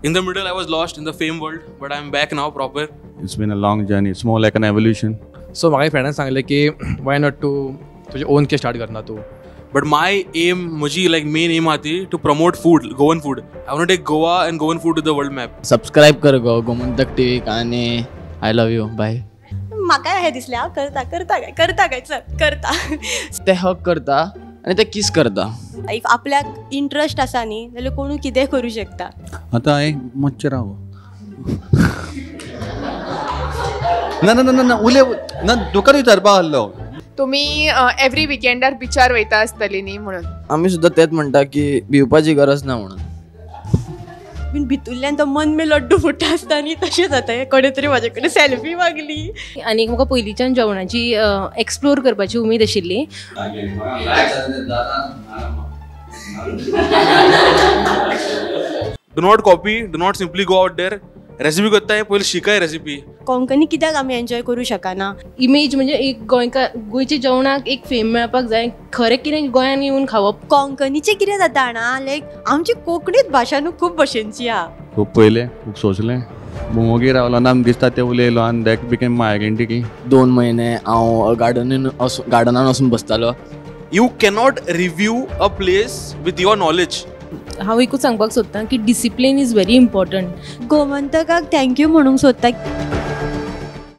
In the middle, I was lost in the fame world, but I'm back now proper. It's been a long journey. It's more like an evolution. So म्हाका फ्रेंडान सांगलें की why not to तुजें on K start करना तूं. But my aim, मुझी like main aim आती to promote food, Goan food. I want to take Goa and Goan food to the world map. Subscribe कर गो गोमंतक टीव्ही आणि I love you bye. म्हाका हे दिसलें हांव करता काय चल करता. ते हक करता आणि ते किस करता. इफ आपल्याक इंट्रस्ट आसा न्ही जाल्यार कोणूय कितें करूं शकता. आता एक मच्छर राव ना उले ना दुकान विचारपा आसलो. तुम्ही एव्हरी विकेंडार बिचार वयता आसतली न्ही म्हणून. आम्ही सुद्धा तेच म्हणटा की भिवपाची गरज ना म्हणून. बीन भितुरल्यान तो मन में लड्डू फुट्टा आसता न्ही तशें जाता. कोणे तरी म्हाजे कडेन सेल्फी मागली. आनी म्हाका पयलींच्यान जेवणाची एक्सप्लोर करपाची उमेद आशिल्ली. Do not copy, do not simply go out there. Recipe करताय पहिले शिकाय रेसिपी. कोंकणी कित्याक आमी एन्जॉय करूं शकना. इमेज म्हणजे एक गोंयच्या जेवणाक एक फेम मेळपाक जाय. खरें कितें गोंयांत येवन खावप. कोंकणीचें कितें जाता जाणा लायक आमची कोंकणीच भाशा न्हू खूब भशेनची आहा. खूब पयलें खूब सोचलें मोगी रावलो ना दिसता ते उलयलो आनी दॅट बिकेम माय आयडेंटिटी. 2 महिने हांव गार्डनान वचून बसतालो. You cannot review a place with your knowledge. हांव एकूच सांगपाक सोदतां की डिसिप्लीन इज व्हेरी इम्पॉर्टंट. गोमंतकाक थँक्यू म्हणूंक सोदता.